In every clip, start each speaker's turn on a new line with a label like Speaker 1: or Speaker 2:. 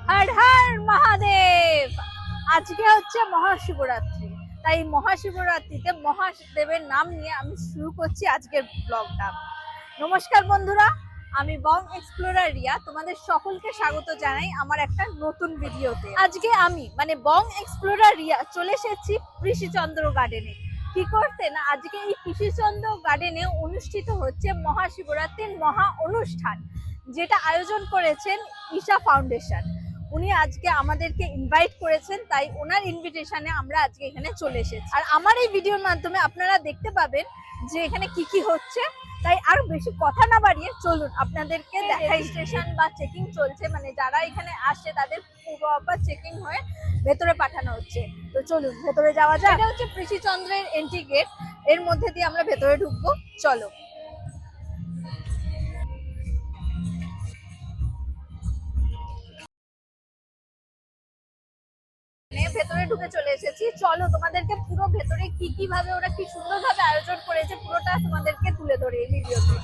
Speaker 1: হর হর মহাদেব। আজকে হচ্ছে মহাশিবরাত্রি, তাই মহাশিবরাত্রিতে মহাদেবের নাম নিয়ে আমি শুরু করছি আজকের ব্লগটা। নমস্কার বন্ধুরা, আমি বং এক্সপ্লোরার রিয়া, তোমাদের সকলকে স্বাগত জানাই আমার একটা নতুন ভিডিওতে। আজকে আমি বং এক্সপ্লোরার রিয়া চলে এসেছি কৃষিচন্দ্র গার্ডেনে। কি করতে না, আজকে এই কৃষিচন্দ্র গার্ডেনে অনুষ্ঠিত হচ্ছে মহাশিবরাত্রির মহা অনুষ্ঠান, যেটা আয়োজন করেছেন ঈশা ফাউন্ডেশন। উনি আজকে আমাদেরকে ইনভাইট করেছেন, তাই ওনার ইনভিটেশনে আমরা আজকে এখানে চলে এসেছি। আর আমার এই ভিডিওর মাধ্যমে আপনারা দেখতে পাবেন যে এখানে কি কি হচ্ছে। তাই আর বেশি কথা না বাড়িয়ে চলুন আপনাদেরকে দেখাই। স্টেশন বা চেকিং চলছে, যারা এখানে আসছে তাদের প্রপার চেকিং হয়ে ভেতরে পাঠানো হচ্ছে। তো চলুন ভেতরে যাওয়া যায়। এটা হচ্ছে কৃষিচন্দ্রের এন্ট্রি গেট, এর মধ্যে দিয়ে আমরা ভেতরে ঢুকবো। চলো। ভেতরে ঢুকে চলে এসেছি। চলো তোমাদেরকে পুরো ভেতরে কি কি ভাবে ওরা কি সুন্দর ভাবে আয়োজন করেছে পুরোটা তোমাদেরকে তুলে ধরে এই ভিডিওতে।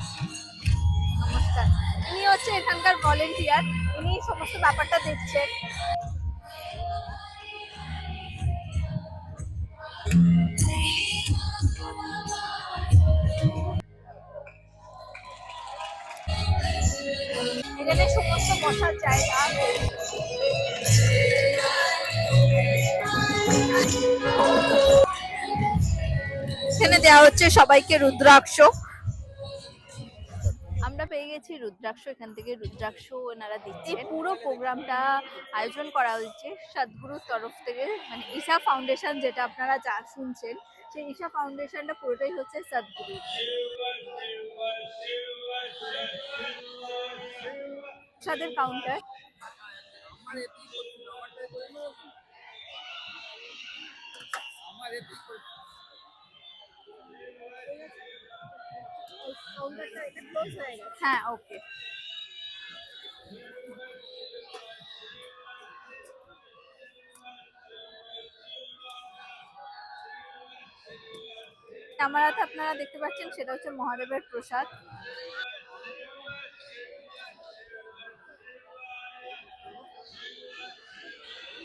Speaker 1: নমস্কার, ইনি হচ্ছে এখানকার ভলেন্টিয়ার, ইনি সমস্ত ব্যাপারটা দেখছেন। এখানে সমস্ত বসার জায়গা, এখানে দেওয়া হচ্ছে সবাইকে রুদ্রাক্ষ। আমরা পেয়ে গেছি রুদ্রাক্ষ, এখান থেকে রুদ্রাক্ষ ওনারা দিচ্ছে। পুরো প্রোগ্রামটা আয়োজন করা হয়েছে সদ্গুরুর তরফ থেকে, ঈশা ফাউন্ডেশন, যেটা আপনারা যা শুনছেন সেই ঈশা ফাউন্ডেশনটা পুরোটাই হচ্ছে সদ্গুরু। প্রসাদের কাউন্টার, হ্যাঁ ওকে। আমার হাতে আপনারা দেখতে পাচ্ছেন সেটা হচ্ছে মহাদেবের প্রসাদ।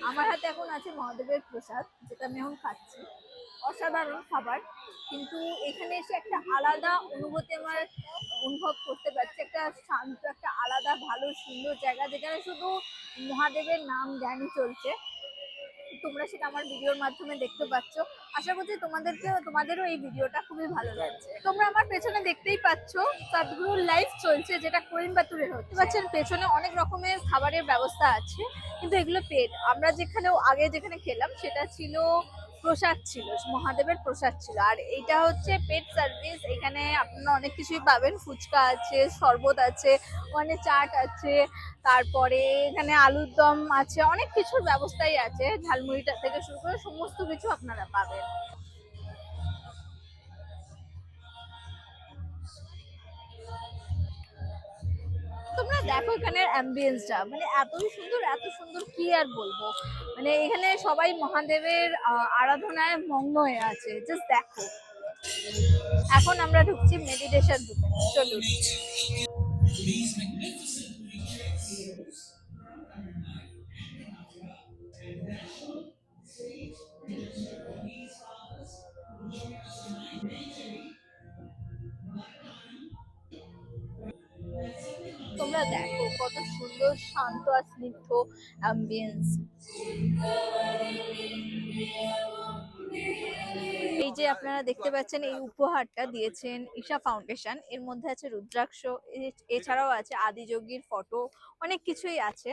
Speaker 1: আমার হাতে এখন আছে মহাদেবের প্রসাদ, যেটা আমি এখন খাচ্ছি। অসাধারণ খাবার, কিন্তু এখানে এসে একটা আলাদা অনুভূতি আমার অনুভব করতে পারছি। একটা শান্ত, একটা আলাদা ভালো সুন্দর জায়গা, যেখানে শুধু মহাদেবের নাম জ্ঞানই চলছে। তোমরা সেটা আমার ভিডিওর মাধ্যমে দেখতে পাচ্ছ। আশা করছি তোমাদেরও এই ভিডিওটা খুবই ভালো লাগছে। তোমরা আমার পেছনে দেখতেই পাচ্ছ সদ্গুরুর লাইভ চলছে, যেটা কোয়েম্বাটুরে হচ্ছে। পাচ্ছেন পেছনে অনেক রকমের খাবারের ব্যবস্থা আছে, কিন্তু এগুলো পেড। আমরা যেখানে খেলাম সেটা ছিল প্রসাদ, ছিল মহাদেবের প্রসাদ ছিল। আর এইটা হচ্ছে পেড সার্ভিস। এখানে আপনারা অনেক কিছুই পাবেন, ফুচকা আছে, শরবত আছে, ওখানে চাট আছে, তারপরে এখানে আলুর দম আছে, অনেক কিছুর ব্যবস্থাই আছে। ঝালমুড়িটা থেকে শুরু করে সমস্ত কিছু আপনারা পাবেন। তোমরা দেখো এখানের অ্যাম্বিয়েন্সটা, এতই সুন্দর, এত সুন্দর, কি আর বলবো। এখানে সবাই মহাদেবের আরাধনায় মগ্ন হয়ে আছে। জাস্ট দেখো। এখন আমরা ঢুকছি মেডিটেশন রুমে। চলুন। তোমরা দেখো কত সুন্দর, শান্ত আর স্নিগ্ধ অ্যাম্বিয়েন্স। এই যে আপনারা দেখতে পাচ্ছেন, এই উপহারটা দিয়েছেন ঈশা ফাউন্ডেশন। এর মধ্যে আছে রুদ্রাক্ষ, এছাড়াও আছে আদিযোগীর ফটো, অনেক কিছুই আছে।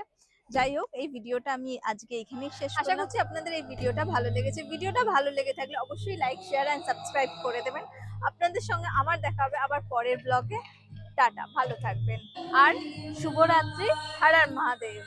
Speaker 1: যাই হোক, এই ভিডিওটা আমি আজকে এখানেই শেষ করলাম। আশা করছি আপনাদের এই ভিডিওটা ভালো লেগেছে। ভিডিওটা ভালো লেগে থাকলে অবশ্যই লাইক, শেয়ার এন্ড সাবস্ক্রাইব করে দেবেন। আপনাদের সঙ্গে আমার দেখা হবে আবার পরের ব্লগে। টাটা, ভালো থাকবেন আর শুভরাত্রি। হর হর মহাদেব।